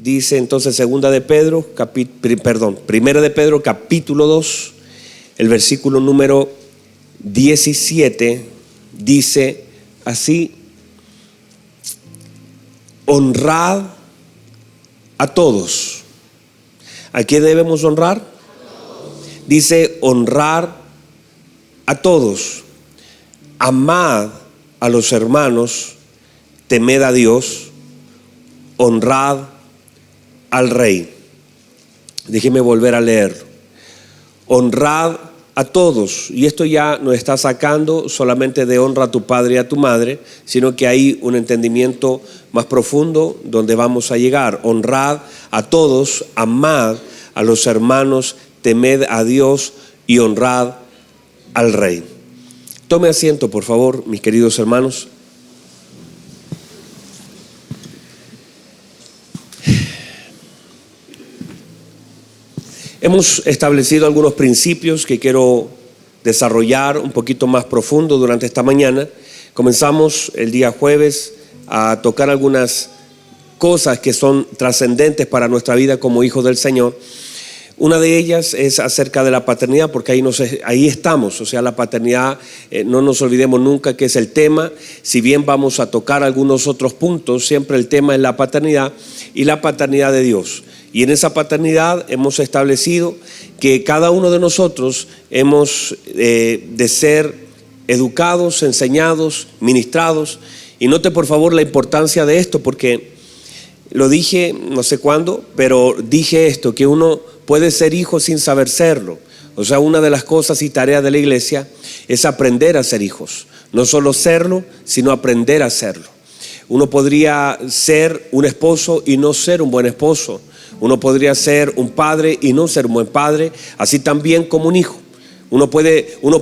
dice entonces Primera de Pedro capítulo 2, el versículo número 17, dice así: honrad a todos. ¿A quién debemos honrar? Dice honrar a todos, amad a los hermanos, temed a Dios, honrad al Rey. Déjeme volver a leer. Honrad a todos, y esto ya no está sacando solamente de honra a tu padre y a tu madre, sino que hay un entendimiento más profundo donde vamos a llegar. Honrad a todos, amad a los hermanos, temed a Dios y honrad al Rey. Tome asiento, por favor, mis queridos hermanos. Hemos establecido algunos principios que quiero desarrollar un poquito más profundo durante esta mañana. Comenzamos el día jueves a tocar algunas cosas que son trascendentes para nuestra vida como hijos del Señor. Una de ellas es acerca de la paternidad, porque ahí estamos. O sea, la paternidad, no nos olvidemos nunca que es el tema. Si bien vamos a tocar algunos otros puntos, siempre el tema es la paternidad y la paternidad de Dios. Y en esa paternidad hemos establecido que cada uno de nosotros hemos de ser educados, enseñados, ministrados. Y note por favor la importancia de esto, porque lo dije no sé cuándo, pero dije esto, que uno puede ser hijo sin saber serlo. O sea, una de las cosas y tareas de la iglesia es aprender a ser hijos. No solo serlo, sino aprender a serlo. Uno podría ser un esposo y no ser un buen esposo. Uno podría ser un padre y no ser un buen padre, así también como un hijo. Uno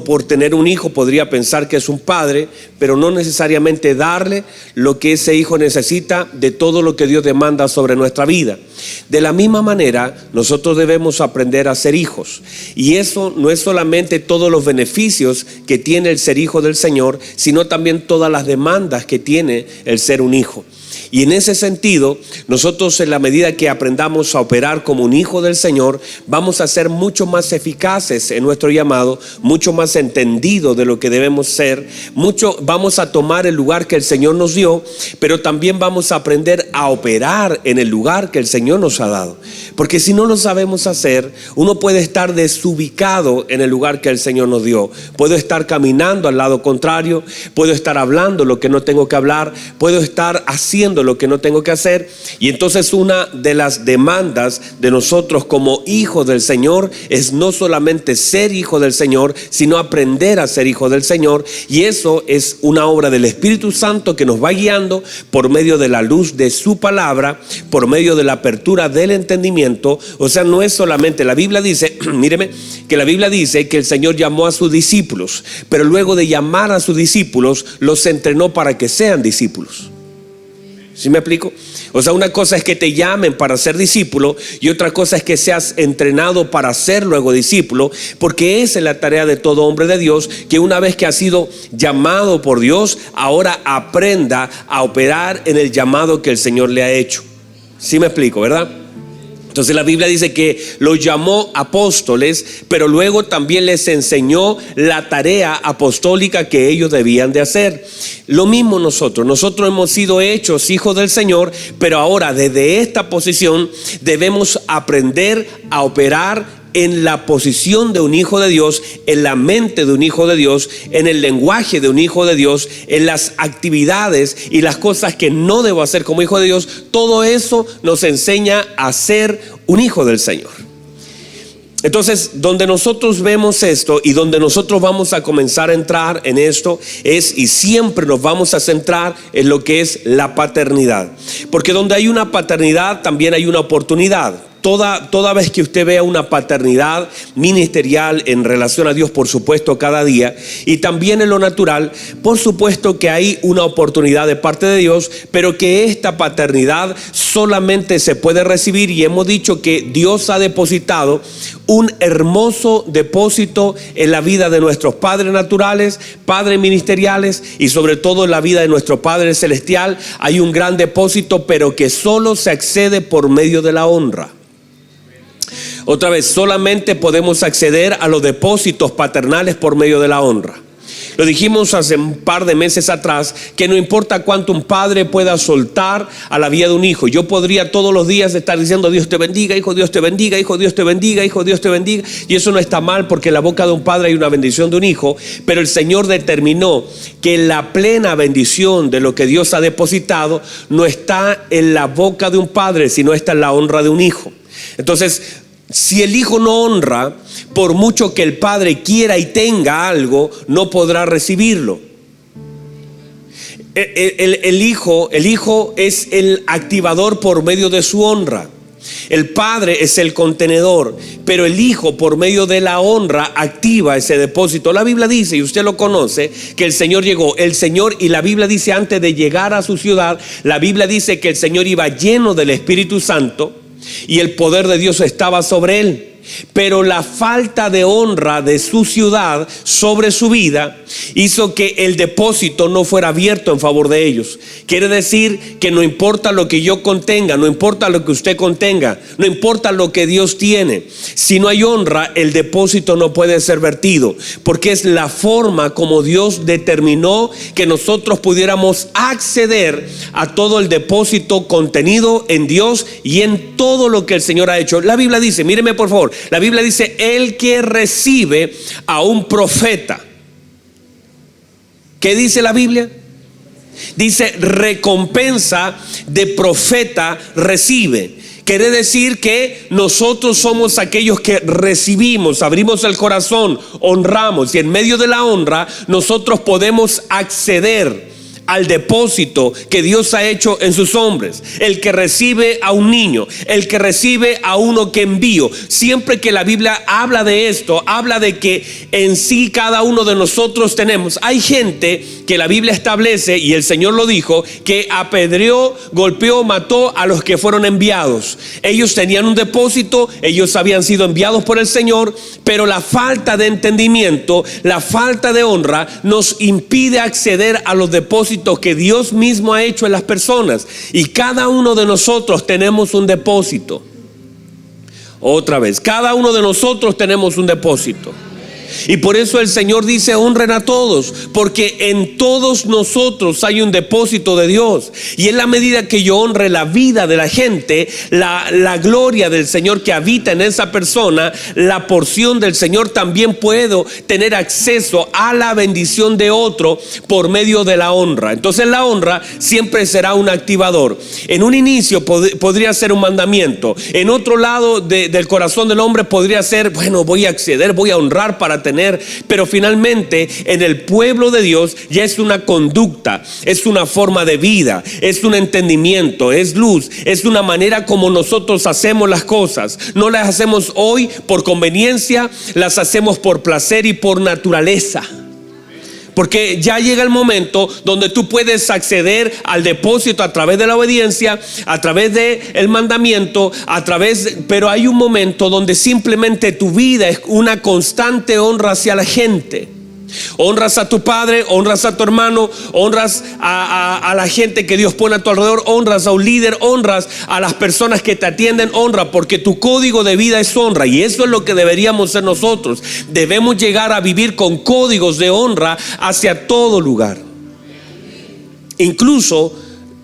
por tener un hijo podría pensar que es un padre, pero no necesariamente darle lo que ese hijo necesita de todo lo que Dios demanda sobre nuestra vida. De la misma manera, nosotros debemos aprender a ser hijos. Y eso no es solamente todos los beneficios que tiene el ser hijo del Señor, sino también todas las demandas que tiene el ser un hijo. Y en ese sentido, nosotros en la medida que aprendamos a operar como un hijo del Señor, vamos a ser mucho más eficaces en nuestro llamado, mucho más entendidos de lo que debemos ser, vamos a tomar el lugar que el Señor nos dio, pero también vamos a aprender a operar en el lugar que el Señor nos ha dado. Porque si no lo sabemos hacer, uno puede estar desubicado en el lugar que el Señor nos dio. Puedo estar caminando al lado contrario, puedo estar hablando lo que no tengo que hablar, puedo estar haciendo lo que no tengo que hacer. Y entonces una de las demandas de nosotros como hijos del Señor es no solamente ser hijo del Señor, sino aprender a ser hijo del Señor. Y eso es una obra del Espíritu Santo que nos va guiando por medio de la luz de su palabra, por medio de la apertura del entendimiento. O sea, no es solamente, la Biblia dice, míreme, que la Biblia dice que el Señor llamó a sus discípulos, pero luego de llamar a sus discípulos, los entrenó para que sean discípulos. ¿Sí me explico? O sea, una cosa es que te llamen para ser discípulo y otra cosa es que seas entrenado para ser luego discípulo, porque esa es la tarea de todo hombre de Dios, que una vez que ha sido llamado por Dios, ahora aprenda a operar en el llamado que el Señor le ha hecho. ¿Sí me explico, verdad? Entonces la Biblia dice que los llamó apóstoles, pero luego también les enseñó la tarea apostólica que ellos debían de hacer. Lo mismo nosotros hemos sido hechos hijos del Señor, pero ahora desde esta posición debemos aprender a operar en la posición de un hijo de Dios, en la mente de un hijo de Dios, en el lenguaje de un hijo de Dios, en las actividades y las cosas que no debo hacer como hijo de Dios. Todo eso nos enseña a ser un hijo del Señor. Entonces, donde nosotros vemos esto y donde nosotros vamos a comenzar a entrar en esto es, y siempre nos vamos a centrar en lo que es la paternidad. Porque donde hay una paternidad también hay una oportunidad. toda vez que usted vea una paternidad ministerial en relación a Dios, por supuesto, cada día, y también en lo natural, por supuesto que hay una oportunidad de parte de Dios, pero que esta paternidad solamente se puede recibir, y hemos dicho que Dios ha depositado un hermoso depósito en la vida de nuestros padres naturales, padres ministeriales, y sobre todo en la vida de nuestro Padre celestial. Hay un gran depósito, pero que solo se accede por medio de la honra. Otra vez, solamente podemos acceder a los depósitos paternales por medio de la honra. Lo dijimos hace un par de meses atrás, que no importa cuánto un padre pueda soltar a la vida de un hijo. Yo podría todos los días estar diciendo: Dios te bendiga, hijo, Dios te bendiga, hijo, Dios te bendiga, hijo, Dios te bendiga. Y eso no está mal, porque en la boca de un padre hay una bendición de un hijo. Pero el Señor determinó que la plena bendición de lo que Dios ha depositado no está en la boca de un padre, sino está en la honra de un hijo. Entonces, si el hijo no honra, por mucho que el padre quiera y tenga algo, no podrá recibirlo. El hijo es el activador por medio de su honra. El padre es el contenedor, pero el hijo, por medio de la honra, activa ese depósito. La Biblia dice, y usted lo conoce, que el Señor llegó. El Señor, y la Biblia dice, antes de llegar a su ciudad, la Biblia dice que el Señor iba lleno del Espíritu Santo y el poder de Dios estaba sobre él. Pero la falta de honra de su ciudad sobre su vida hizo que el depósito no fuera abierto en favor de ellos. Quiere decir que no importa lo que yo contenga, no importa lo que usted contenga, no importa lo que Dios tiene, si no hay honra, el depósito no puede ser vertido, porque es la forma como Dios determinó que nosotros pudiéramos acceder a todo el depósito contenido en Dios y en todo lo que el Señor ha hecho. La Biblia dice, míreme por favor, la Biblia dice: el que recibe a un profeta. ¿Qué dice la Biblia? Dice: recompensa de profeta recibe. Quiere decir que nosotros somos aquellos que recibimos, abrimos el corazón, honramos, y en medio de la honra nosotros podemos acceder al depósito que Dios ha hecho en sus hombres. El que recibe a un niño, el que recibe a uno que envío. Siempre que la Biblia habla de esto, habla de que en sí cada uno de nosotros tenemos. Hay gente que la Biblia establece, y el Señor lo dijo, que apedreó, golpeó, mató a los que fueron enviados. Ellos tenían un depósito, ellos habían sido enviados por el Señor, pero la falta de entendimiento, la falta de honra nos impide acceder a los depósitos que Dios mismo ha hecho en las personas. Y cada uno de nosotros tenemos un depósito. Otra vez, cada uno de nosotros tenemos un depósito. Y por eso el Señor dice: honren a todos, porque en todos nosotros hay un depósito de Dios. Y en la medida que yo honre la vida de la gente, la gloria del Señor que habita en esa persona, la porción del Señor, también puedo tener acceso a la bendición de otro por medio de la honra. Entonces la honra siempre será un activador. En un inicio podría ser un mandamiento. En otro lado del corazón del hombre podría ser: bueno, voy a acceder, voy a honrar para tener. Pero finalmente en el pueblo de Dios ya es una conducta, es una forma de vida, es un entendimiento, es luz, es una manera como nosotros hacemos las cosas. No las hacemos hoy por conveniencia, las hacemos por placer y por naturaleza. Porque ya llega el momento donde tú puedes acceder al depósito a través de la obediencia, a través del mandamiento, pero hay un momento donde simplemente tu vida es una constante honra hacia la gente. Honras a tu padre, honras a tu hermano, honras a la gente que Dios pone a tu alrededor, honras a un líder, honras a las personas que te atienden, honra, porque tu código de vida es honra. Y eso es lo que deberíamos ser nosotros. Debemos llegar a vivir con códigos de honra hacia todo lugar. Incluso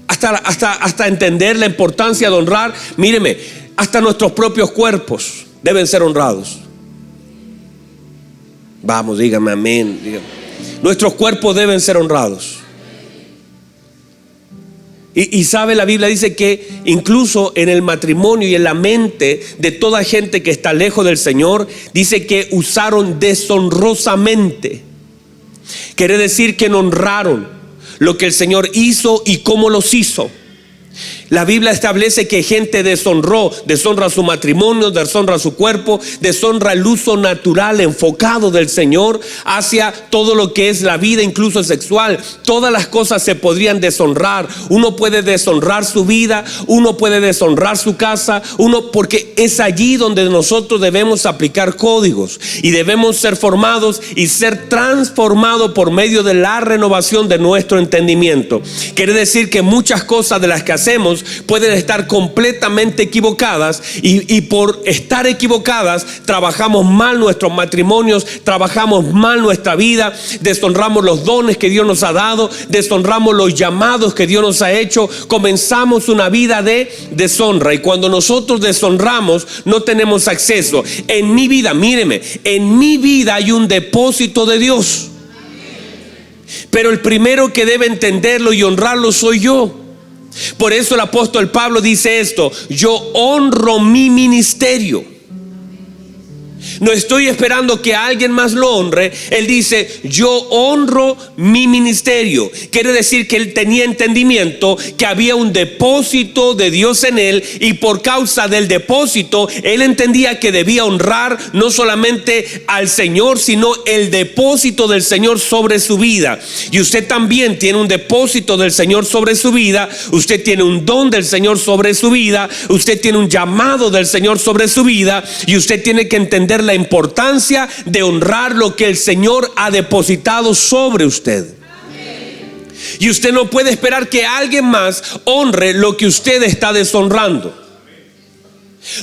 hasta entender la importancia de honrar. Míreme, hasta nuestros propios cuerpos deben ser honrados. Vamos, dígame amén. Dígame. Nuestros cuerpos deben ser honrados. Y sabe, la Biblia dice que incluso en el matrimonio y en la mente de toda gente que está lejos del Señor, dice que usaron deshonrosamente. Quiere decir que no honraron lo que el Señor hizo y cómo los hizo. La Biblia establece que gente deshonra su matrimonio, deshonra su cuerpo, deshonra el uso natural enfocado del Señor hacia todo lo que es la vida, incluso sexual. Todas las cosas se podrían deshonrar. Uno puede deshonrar su vida, uno puede deshonrar su casa, porque es allí donde nosotros debemos aplicar códigos y debemos ser formados y ser transformados por medio de la renovación de nuestro entendimiento. Quiere decir que muchas cosas de las que hacemos pueden estar completamente equivocadas y por estar equivocadas trabajamos mal nuestros matrimonios, trabajamos mal nuestra vida, deshonramos los dones que Dios nos ha dado, deshonramos los llamados que Dios nos ha hecho, comenzamos una vida de deshonra. Y cuando nosotros deshonramos no tenemos acceso. En mi vida, míreme, en mi vida hay un depósito de Dios, pero el primero que debe entenderlo y honrarlo soy yo. Por eso el apóstol Pablo dice esto: yo honro mi ministerio. No estoy esperando que alguien más lo honre. Él dice: yo honro mi ministerio. Quiere decir que él tenía entendimiento que había un depósito de Dios en él, y por causa del depósito él entendía que debía honrar no solamente al Señor, sino el depósito del Señor sobre su vida. Y usted también tiene un depósito del Señor sobre su vida. Usted tiene un don del Señor sobre su vida. Usted tiene un llamado del Señor sobre su vida, y usted tiene que entender la importancia de honrar lo que el Señor ha depositado sobre usted. Y usted no puede esperar que alguien más honre lo que usted está deshonrando.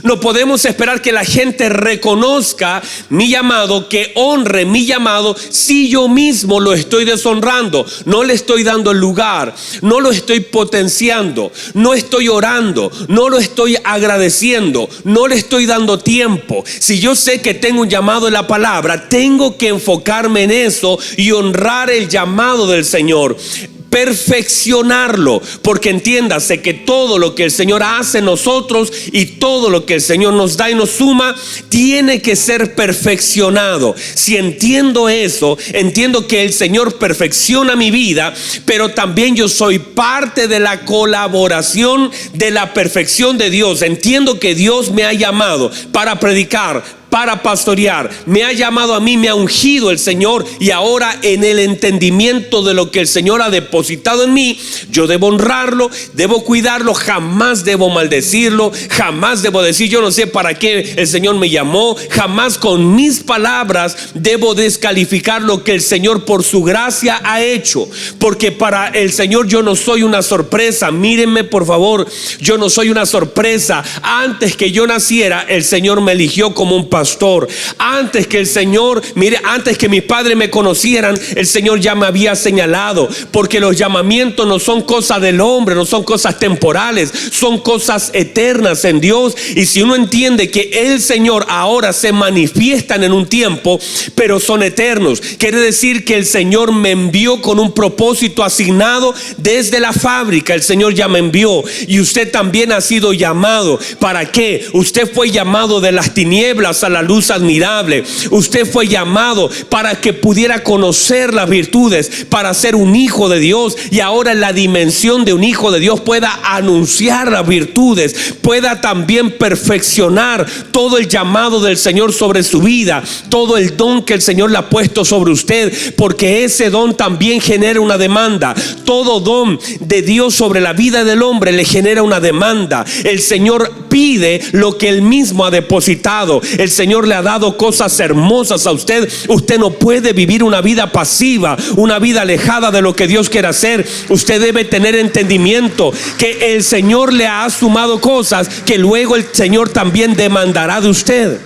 No podemos esperar que la gente reconozca mi llamado, que honre mi llamado, si yo mismo lo estoy deshonrando. No le estoy dando el lugar, no lo estoy potenciando, no estoy orando, no lo estoy agradeciendo, no le estoy dando tiempo. Si yo sé que tengo un llamado en la palabra, tengo que enfocarme en eso y honrar el llamado del Señor, perfeccionarlo, porque entiéndase que todo lo que el Señor hace en nosotros y todo lo que el Señor nos da y nos suma tiene que ser perfeccionado. Si entiendo eso, entiendo que el Señor perfecciona mi vida, pero también yo soy parte de la colaboración de la perfección de Dios. Entiendo que Dios me ha llamado para predicar, para pastorear, me ha llamado a mí, me ha ungido el Señor, y ahora en el entendimiento de lo que el Señor ha depositado en mí, yo debo honrarlo, debo cuidarlo, jamás debo maldecirlo, jamás debo decir yo no sé para qué el Señor me llamó, jamás con mis palabras debo descalificar lo que el Señor por su gracia ha hecho, porque para el Señor yo no soy una sorpresa. Mírenme por favor, yo no soy una sorpresa. Antes que yo naciera, el Señor me eligió como un pastor. Antes que el Señor, antes que mis padres me conocieran, el Señor ya me había señalado, porque los llamamientos no son cosas del hombre, no son cosas temporales, son cosas eternas en Dios. Y si uno entiende que el Señor ahora se manifiestan en un tiempo, pero son eternos, quiere decir que el Señor me envió con un propósito asignado desde la fábrica. El Señor ya me envió, y usted también ha sido llamado. ¿Para qué? Usted fue llamado de las tinieblas a la luz admirable. Usted fue llamado para que pudiera conocer las virtudes, para ser un hijo de Dios, y ahora en la dimensión de un hijo de Dios pueda anunciar las virtudes, pueda también perfeccionar todo el llamado del Señor sobre su vida, todo el don que el Señor le ha puesto sobre usted, porque ese don también genera una demanda. Todo don de Dios sobre la vida del hombre le genera una demanda. El Señor pide lo que Él mismo ha depositado. El Señor le ha dado cosas hermosas a usted. Usted no puede vivir una vida pasiva, una vida alejada de lo que Dios quiere hacer. Usted debe tener entendimiento que el Señor le ha sumado cosas que luego el Señor también demandará de usted.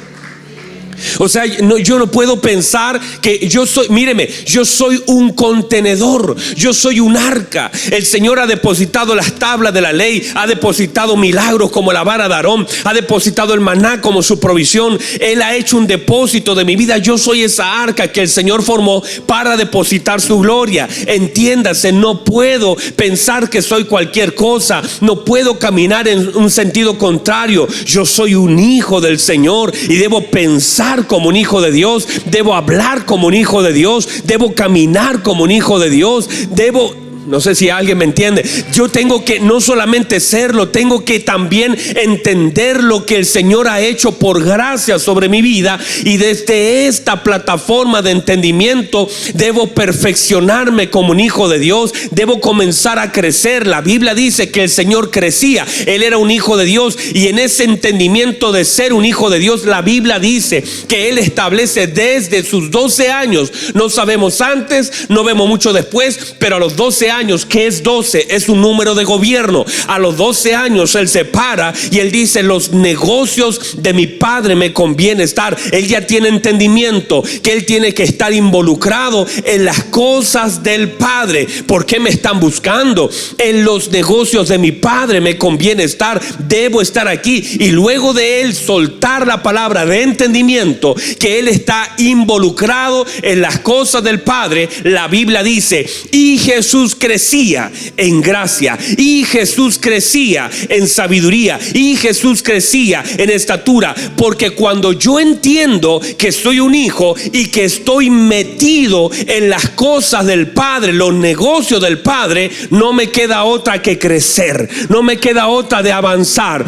O sea, yo no puedo pensar que yo soy, míreme, yo soy un contenedor, yo soy un arca. El Señor ha depositado las tablas de la ley, ha depositado milagros como la vara de Aarón, ha depositado el maná como su provisión. Él ha hecho un depósito de mi vida. Yo soy esa arca que el Señor formó para depositar su gloria. Entiéndase, no puedo pensar que soy cualquier cosa, no puedo caminar en un sentido contrario. Yo soy un hijo del Señor y debo pensar como un hijo de Dios, debo hablar como un hijo de Dios, debo caminar como un hijo de Dios, debo No sé si alguien me entiende. Yo tengo que no solamente serlo, tengo que también entender lo que el Señor ha hecho por gracia sobre mi vida. Y desde esta plataforma de entendimiento debo perfeccionarme como un hijo de Dios. Debo comenzar a crecer. La Biblia dice que el Señor crecía. Él era un hijo de Dios. Y en ese entendimiento de ser un hijo de Dios, la Biblia dice que Él establece desde sus 12 años. No sabemos antes, no vemos mucho después, pero a los 12 años, que es 12, es un número de gobierno. A los 12 años Él se para y Él dice: los negocios de mi Padre me conviene estar. Él ya tiene entendimiento que Él tiene que estar involucrado en las cosas del Padre. ¿Por qué me están buscando? En los negocios de mi Padre me conviene estar. Debo estar aquí. Y luego de Él soltar la palabra de entendimiento, que Él está involucrado en las cosas del Padre, la Biblia dice: y Jesús crecía en gracia, y Jesús crecía en sabiduría, y Jesús crecía en estatura. Porque cuando yo entiendo que soy un hijo y que estoy metido en las cosas del Padre, los negocios del Padre, no me queda otra que crecer, no me queda otra de avanzar.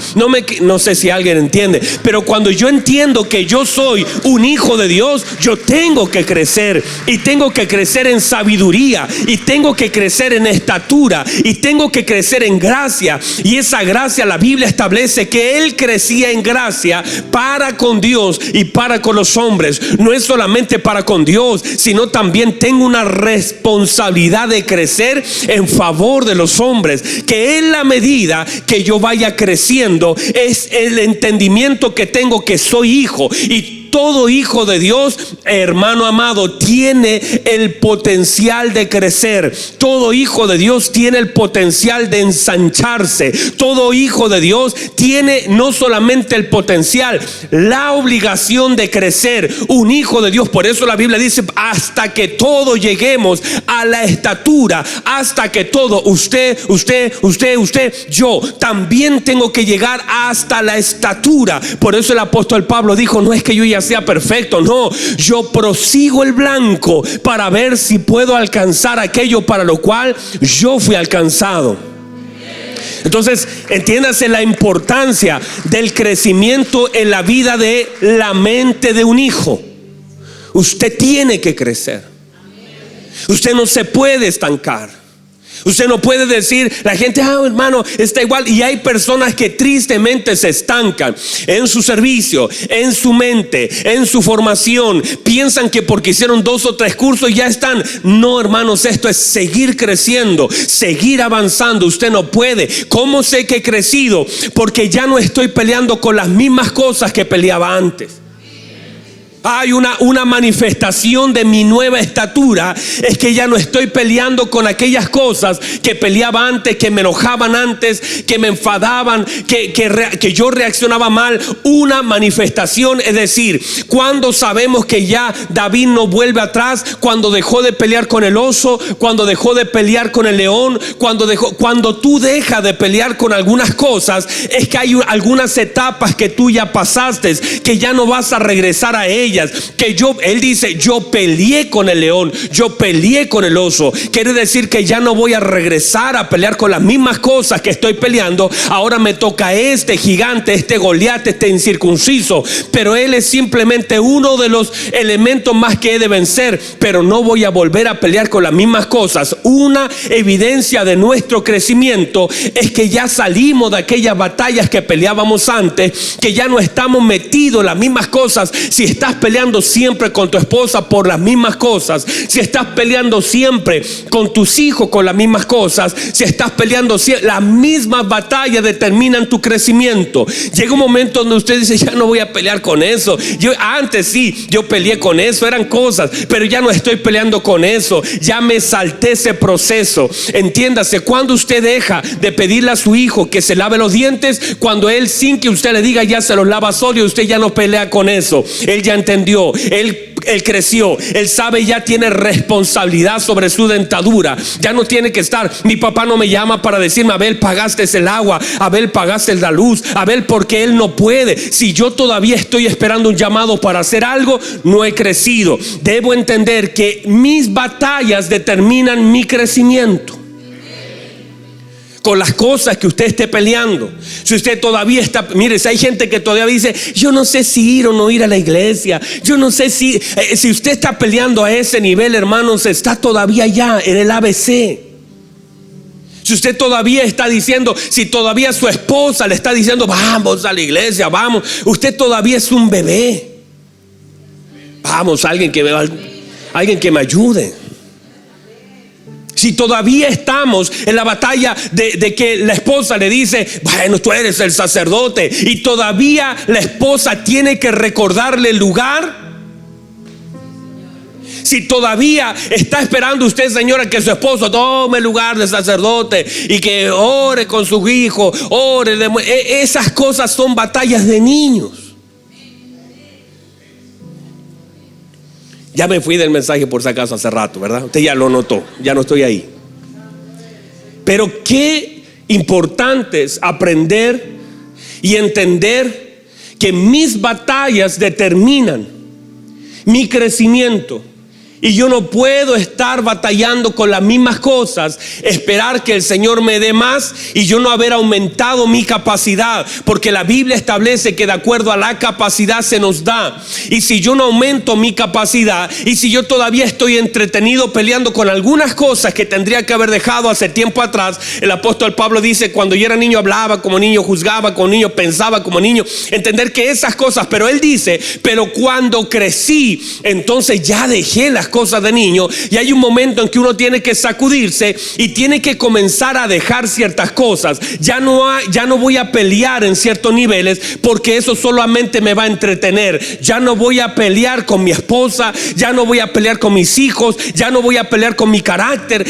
No sé si alguien entiende, pero cuando yo entiendo que yo soy un hijo de Dios, yo tengo que crecer, y tengo que crecer en sabiduría, y tengo que crecer en estatura, y tengo que crecer en gracia. Y esa gracia, la Biblia establece que Él crecía en gracia para con Dios y para con los hombres. No es solamente para con Dios, sino también tengo una responsabilidad de crecer en favor de los hombres. Que en la medida que yo vaya creciendo, es el entendimiento que tengo que soy hijo. Y todo hijo de Dios, hermano amado, tiene el potencial de crecer. Todo hijo de Dios tiene el potencial de ensancharse. Todo hijo de Dios tiene no solamente el potencial, la obligación de crecer. Un hijo de Dios, por eso la Biblia dice: hasta que todos lleguemos a la estatura, hasta que todo, usted, yo también tengo que llegar hasta la estatura. Por eso el apóstol Pablo dijo: no es que yo ya sea perfecto, no, yo prosigo el blanco para ver si puedo alcanzar aquello para lo cual yo fui alcanzado. Entonces, entiéndase la importancia del crecimiento en la vida de la mente de un hijo. Usted tiene que crecer. Usted no se puede estancar. Usted no puede decir, la gente: hermano, está igual. Y hay personas que tristemente se estancan en su servicio, en su mente, en su formación. Piensan que porque hicieron 2 o 3 cursos ya están. No, hermanos, esto es seguir creciendo, seguir avanzando. Usted no puede. ¿Cómo sé que he crecido? Porque ya no estoy peleando con las mismas cosas que peleaba antes. Hay una manifestación de mi nueva estatura, es que ya no estoy peleando con aquellas cosas que peleaba antes, que me enojaban antes, que me enfadaban, que yo reaccionaba mal. Una manifestación, es decir, cuando sabemos que ya David no vuelve atrás, cuando dejó de pelear con el oso, cuando dejó de pelear con el león, cuando tú dejas de pelear con algunas cosas, es que hay algunas etapas que tú ya pasaste, que ya no vas a regresar a ellas. Él dice: yo peleé con el león, yo peleé con el oso. Quiere decir que ya no voy a regresar a pelear con las mismas cosas que estoy peleando. Ahora me toca este gigante, este Goliat, este incircunciso. Pero él es simplemente uno de los elementos más que he de vencer. Pero no voy a volver a pelear con las mismas cosas. Una evidencia de nuestro crecimiento es que ya salimos de aquellas batallas que peleábamos antes, que ya no estamos metidos en las mismas cosas. Si estás peleando siempre con tu esposa por las mismas cosas, si estás peleando siempre con tus hijos con las mismas cosas, si estás peleando siempre, las mismas batallas determinan tu crecimiento. Llega un momento donde usted dice: ya no voy a pelear con eso. Antes sí, yo peleé con eso, eran cosas, pero ya no estoy peleando con eso. Ya me salté ese proceso. Entiéndase, cuando usted deja de pedirle a su hijo que se lave los dientes, cuando él, sin que usted le diga, ya se los lava solo, y usted ya no pelea con eso. Él ya entendió, él creció, él sabe, ya tiene responsabilidad sobre su dentadura. Ya no tiene que estar: mi papá no me llama para decirme: Abel, pagaste el agua, Abel, pagaste la luz, Abel, porque él no puede. Si yo todavía estoy esperando un llamado para hacer algo, no he crecido. Debo entender que mis batallas determinan mi crecimiento. con las cosas que usted esté peleando. Si usted todavía está, mire, si hay gente que todavía dice, yo no sé si ir o no ir a la iglesia, yo no sé si usted está peleando a ese nivel, hermanos, está todavía ya en el ABC. Si usted todavía está diciendo, si todavía su esposa le está diciendo, vamos a la iglesia, vamos, usted todavía es un bebé. Vamos, alguien que me ayude. Si todavía estamos en la batalla de que la esposa le dice, bueno, tú eres el sacerdote, y todavía la esposa tiene que recordarle el lugar. Si todavía está esperando usted, señora, que su esposo tome el lugar de sacerdote y que ore con su hijo, esas cosas son batallas de niños. Ya me fui del mensaje por si acaso hace rato, ¿verdad? Usted ya lo notó, ya no estoy ahí. Pero qué importante es aprender y entender que mis batallas determinan mi crecimiento. Y yo no puedo estar batallando con las mismas cosas, esperar que el Señor me dé más y yo no haber aumentado mi capacidad, porque la Biblia establece que de acuerdo a la capacidad se nos da. Y si yo no aumento mi capacidad, y si yo todavía estoy entretenido peleando con algunas cosas que tendría que haber dejado hace tiempo atrás, el apóstol Pablo dice, cuando yo era niño hablaba como niño, juzgaba como niño, pensaba como niño, entender que esas cosas, pero él dice, pero cuando crecí, entonces ya dejé las cosas de niño, y hay un momento en que uno tiene que sacudirse y tiene que comenzar a dejar ciertas cosas. Ya no voy a pelear en ciertos niveles, porque eso solamente me va a entretener. Ya no voy a pelear con mi esposa, ya no voy a pelear con mis hijos, ya no voy a pelear con mi carácter,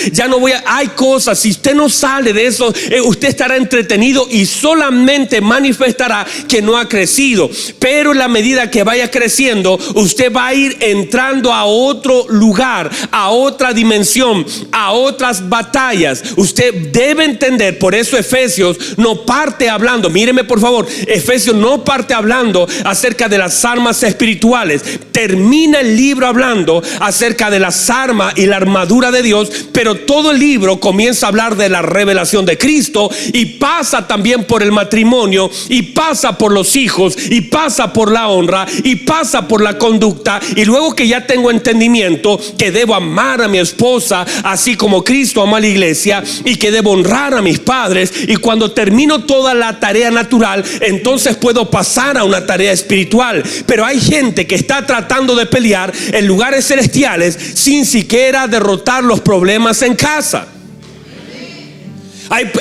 hay cosas, si usted no sale de eso, usted estará entretenido y solamente manifestará que no ha crecido. Pero en la medida que vaya creciendo, usted va a ir entrando a otro lugar, a otra dimensión, a otras batallas. Usted debe entender, por eso Efesios no parte hablando, míreme por favor, Efesios no parte hablando acerca de las armas espirituales. Termina el libro hablando acerca de las armas y la armadura de Dios, pero todo el libro comienza a hablar de la revelación de Cristo, y pasa también por el matrimonio, y pasa por los hijos, y pasa por la honra, y pasa por la conducta. Y luego que ya tengo entendimiento que debo amar a mi esposa así como Cristo amó a la iglesia, y que debo honrar a mis padres, y cuando termino toda la tarea natural, entonces puedo pasar a una tarea espiritual. Pero hay gente que está tratando de pelear en lugares celestiales sin siquiera derrotar los problemas en casa.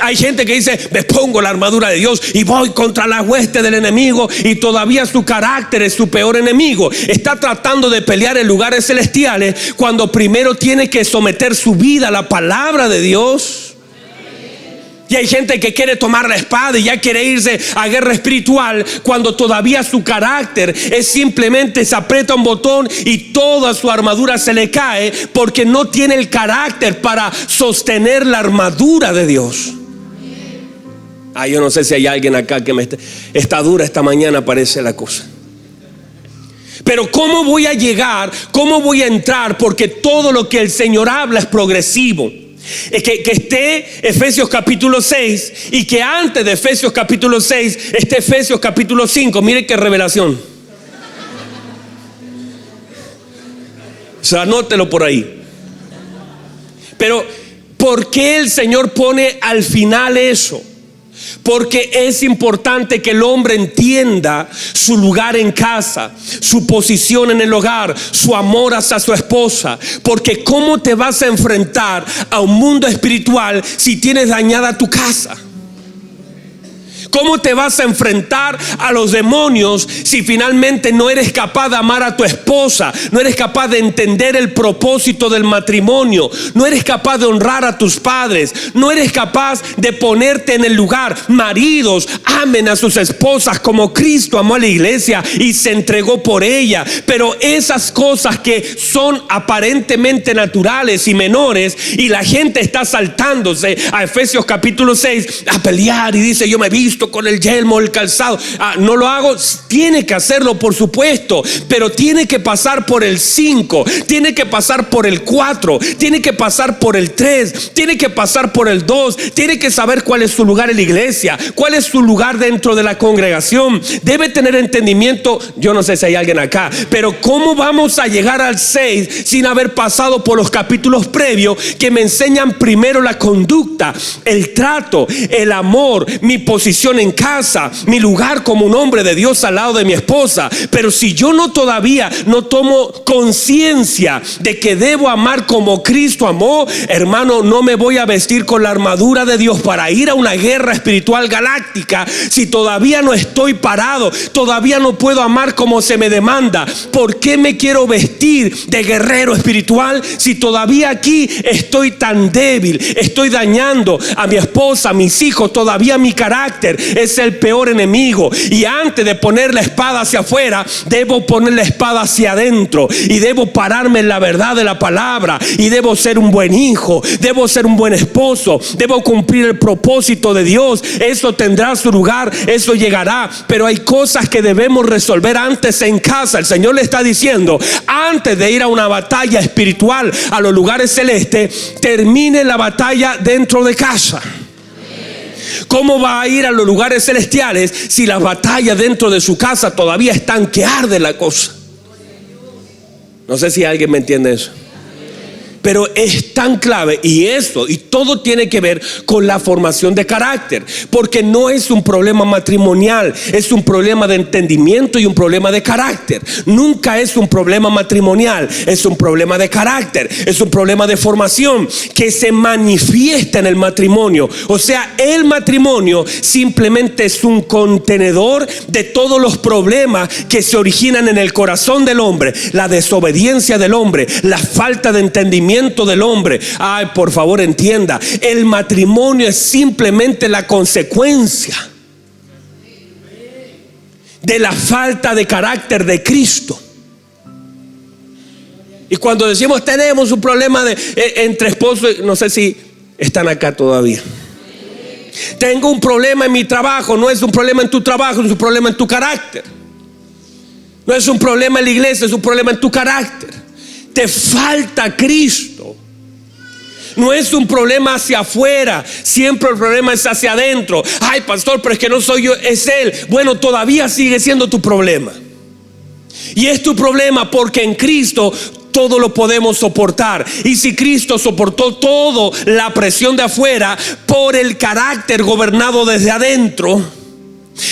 Hay gente que dice, me pongo la armadura de Dios y voy contra la hueste del enemigo, y todavía su carácter es su peor enemigo. Está tratando de pelear en lugares celestiales cuando primero tiene que someter su vida a la palabra de Dios. Y hay gente que quiere tomar la espada y ya quiere irse a guerra espiritual, cuando todavía su carácter es simplemente se aprieta un botón y toda su armadura se le cae, porque no tiene el carácter para sostener la armadura de Dios. Yo no sé si hay alguien acá que está dura esta mañana, parece la cosa. Pero ¿cómo voy a llegar? ¿Cómo voy a entrar? Porque todo lo que el Señor habla es progresivo. Que esté Efesios capítulo 6, y que antes de Efesios capítulo 6 esté Efesios capítulo 5. Mire qué revelación. O sea, anótelo por ahí. Pero ¿por qué el Señor pone al final eso? Porque es importante que el hombre entienda su lugar en casa, su posición en el hogar, su amor hacia su esposa. Porque ¿cómo te vas a enfrentar a un mundo espiritual si tienes dañada tu casa? ¿Cómo te vas a enfrentar a los demonios si finalmente no eres capaz de amar a tu esposa? No eres capaz de entender el propósito del matrimonio. No eres capaz de honrar a tus padres. No eres capaz de ponerte en el lugar. Maridos, amen a sus esposas como Cristo amó a la iglesia y se entregó por ella. Pero esas cosas que son aparentemente naturales y menores, y la gente está saltándose a Efesios capítulo 6 a pelear y dice, yo me he visto listo con el yelmo, el calzado. No lo hago. Tiene que hacerlo, por supuesto, pero tiene que pasar por el 5, tiene que pasar por el 4, tiene que pasar por el 3, tiene que pasar por el 2, tiene que saber cuál es su lugar en la iglesia, cuál es su lugar dentro de la congregación. Debe tener entendimiento. Yo no sé si hay alguien acá, pero ¿cómo vamos a llegar al 6 sin haber pasado por los capítulos previos que me enseñan primero la conducta, el trato, el amor, mi posición en casa, mi lugar como un hombre de Dios al lado de mi esposa? Pero si yo todavía no tomo conciencia de que debo amar como Cristo amó, hermano, no me voy a vestir con la armadura de Dios para ir a una guerra espiritual galáctica si todavía no estoy parado, todavía no puedo amar como se me demanda. ¿Por qué me quiero vestir de guerrero espiritual si todavía aquí estoy tan débil? Estoy dañando a mi esposa, a mis hijos. Todavía mi carácter es el peor enemigo, y antes de poner la espada hacia afuera, debo poner la espada hacia adentro, y debo pararme en la verdad de la palabra, y debo ser un buen hijo, debo ser un buen esposo, debo cumplir el propósito de Dios. Eso tendrá su lugar, eso llegará, pero hay cosas que debemos resolver antes en casa. El Señor le está diciendo, antes de ir a una batalla espiritual a los lugares celestes, termine la batalla dentro de casa. ¿Cómo va a ir a los lugares celestiales si las batallas dentro de su casa todavía están que arde la cosa? No sé si alguien me entiende eso. Pero es tan clave, y todo tiene que ver con la formación de carácter, porque no es un problema matrimonial, es un problema de entendimiento y un problema de carácter. Nunca es un problema matrimonial, es un problema de carácter, es un problema de formación que se manifiesta en el matrimonio. O sea, el matrimonio simplemente es un contenedor de todos los problemas que se originan en el corazón del hombre: la desobediencia del hombre, la falta de entendimiento del hombre. Ay, por favor, entienda, el matrimonio es simplemente la consecuencia de la falta de carácter de Cristo. Y cuando decimos tenemos un problema entre esposos, no sé si están acá todavía. Tengo un problema en mi trabajo. No es un problema en tu trabajo, es un problema en tu carácter. No es un problema en la iglesia, es un problema en tu carácter. Te falta Cristo. No es un problema hacia afuera, siempre el problema es hacia adentro. Ay, pastor, pero es que no soy yo, es Él. Bueno, todavía sigue siendo tu problema. Y es tu problema porque en Cristo todo lo podemos soportar. Y si Cristo soportó toda la presión de afuera por el carácter gobernado desde adentro,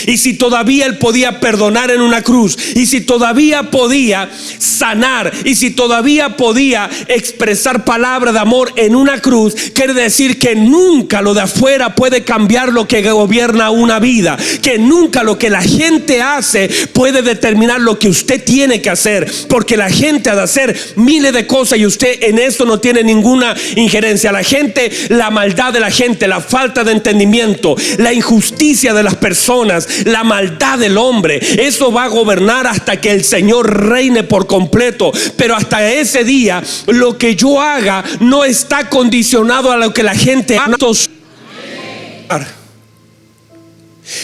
y si todavía Él podía perdonar en una cruz, y si todavía podía sanar, y si todavía podía expresar palabra de amor en una cruz, quiere decir que nunca lo de afuera puede cambiar lo que gobierna una vida, que nunca lo que la gente hace puede determinar lo que usted tiene que hacer, porque la gente ha de hacer miles de cosas y usted en eso no tiene ninguna injerencia. La gente, la maldad de la gente, la falta de entendimiento, la injusticia de las personas, la maldad del hombre, eso va a gobernar hasta que el Señor reine por completo. Pero hasta ese día, lo que yo haga no está condicionado a lo que la gente haga.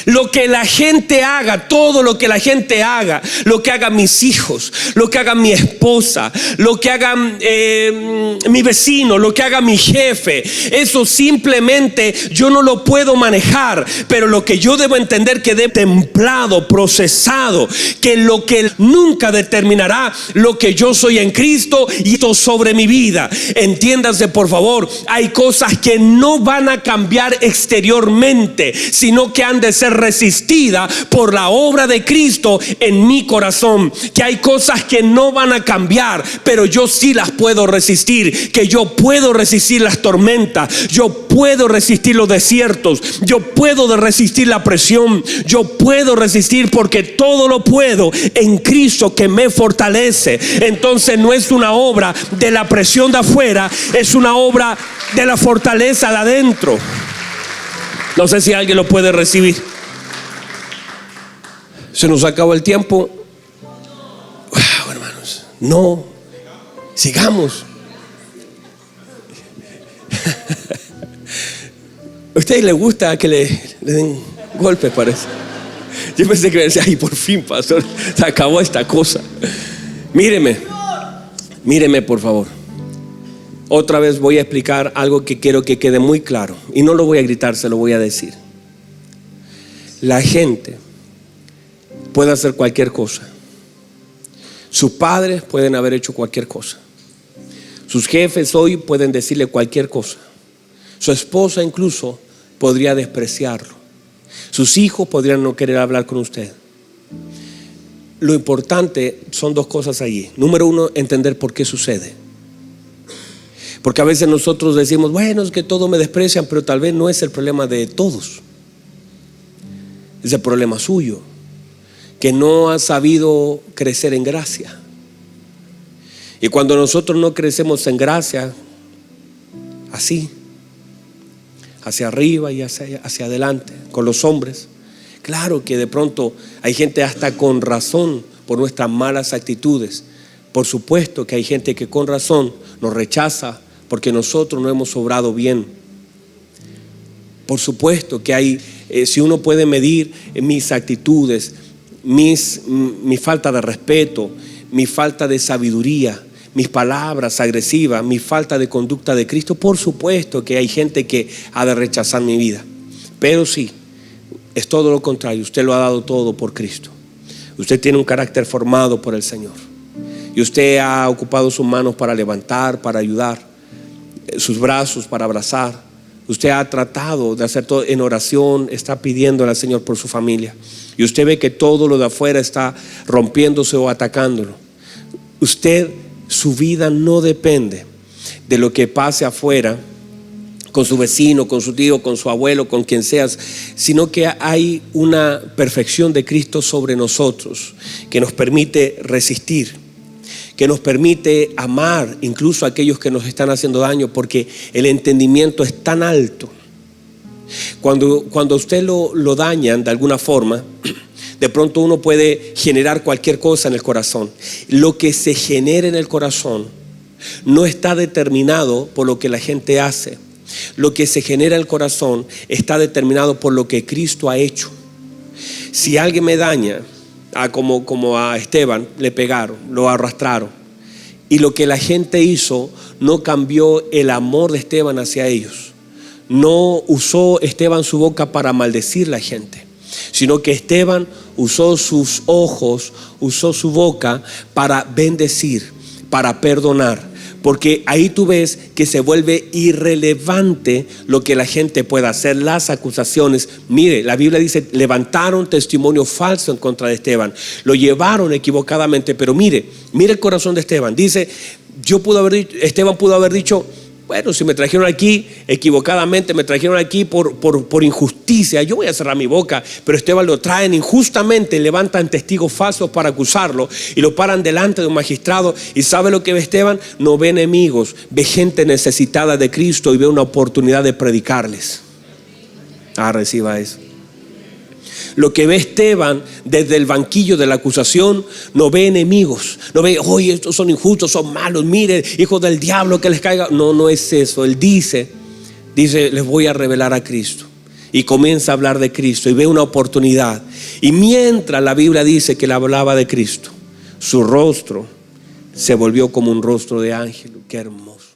Lo que la gente haga, todo lo que la gente haga, lo que hagan mis hijos, lo que haga mi esposa, lo que haga mi vecino, lo que haga mi jefe, eso simplemente yo no lo puedo manejar. Pero lo que yo debo entender que debe templado, procesado, que lo que nunca determinará lo que yo soy en Cristo y esto sobre mi vida. Entiéndase, por favor, hay cosas que no van a cambiar exteriormente, sino que han de ser resistida por la obra de Cristo en mi corazón. Que hay cosas que no van a cambiar, pero yo sí las puedo resistir. Que yo puedo resistir las tormentas, yo puedo resistir los desiertos, yo puedo resistir la presión, yo puedo resistir porque todo lo puedo en Cristo que me fortalece. Entonces no es una obra de la presión de afuera, es una obra de la fortaleza de adentro. No sé si alguien lo puede recibir. Se nos acabó el tiempo. Wow, hermanos, no, sigamos. ¿A ustedes les gusta que le den golpes parece. Yo pensé que me decía, ay, por fin, pastor, se acabó esta cosa. Míreme por favor. Otra vez voy a explicar algo que quiero que quede muy claro. Y no lo voy a gritar, se lo voy a decir. La gente puede hacer cualquier cosa. Sus padres pueden haber hecho cualquier cosa. Sus jefes hoy pueden decirle cualquier cosa. Su esposa incluso podría despreciarlo. Sus hijos podrían no querer hablar con usted. Lo importante son dos cosas allí. Número uno, entender por qué sucede. Porque a veces nosotros decimos, bueno, es que todos me desprecian, pero tal vez no es el problema de todos. Es el problema suyo, que no ha sabido crecer en gracia. Y cuando nosotros no crecemos en gracia, así, hacia arriba y hacia adelante, con los hombres, claro que de pronto hay gente hasta con razón por nuestras malas actitudes. Por supuesto que hay gente que con razón nos rechaza porque nosotros no hemos obrado bien. Por supuesto que hay, si uno puede medir mis actitudes, mi falta de respeto, mi falta de sabiduría, mis palabras agresivas, mi falta de conducta de Cristo, por supuesto que hay gente que ha de rechazar mi vida. Pero sí, es todo lo contrario. Usted lo ha dado todo por Cristo. Usted tiene un carácter formado por el Señor. Y usted ha ocupado sus manos para levantar, para ayudar, sus brazos para abrazar. Usted ha tratado de hacer todo en oración, está pidiéndole al Señor por su familia. Y usted ve que todo lo de afuera está rompiéndose o atacándolo. Su vida no depende de lo que pase afuera con su vecino, con su tío, con su abuelo, con quien seas, sino que hay una perfección de Cristo sobre nosotros que nos permite resistir, que nos permite amar incluso a aquellos que nos están haciendo daño, porque el entendimiento es tan alto. Cuando a usted lo dañan de alguna forma, de pronto uno puede generar cualquier cosa en el corazón. Lo que se genera en el corazón no está determinado por lo que la gente hace. Lo que se genera en el corazón está determinado por lo que Cristo ha hecho. Si alguien me daña, como a Esteban le pegaron, lo arrastraron, y lo que la gente hizo no cambió el amor de Esteban hacia ellos. No usó Esteban su boca para maldecir a la gente, sino que Esteban usó sus ojos, usó su boca para bendecir, para perdonar. Porque ahí tú ves que se vuelve irrelevante lo que la gente pueda hacer, las acusaciones. Mire, la Biblia dice, levantaron testimonio falso en contra de Esteban, lo llevaron equivocadamente. Pero mire el corazón de Esteban. Dice, Esteban pudo haber dicho, bueno, si me trajeron aquí equivocadamente, me trajeron aquí por injusticia, yo voy a cerrar mi boca. Pero Esteban lo traen injustamente, levantan testigos falsos para acusarlo y lo paran delante de un magistrado. ¿Y sabe lo que ve Esteban? No ve enemigos, ve gente necesitada de Cristo y ve una oportunidad de predicarles. Reciba eso. Lo que ve Esteban desde el banquillo de la acusación, no ve enemigos, no ve, oye, estos son injustos, son malos, mire, hijos del diablo, que les caiga. No es eso. Él dice, les voy a revelar a Cristo. Y comienza a hablar de Cristo y ve una oportunidad. Y mientras la Biblia dice que él hablaba de Cristo, su rostro se volvió como un rostro de ángel. Qué hermoso.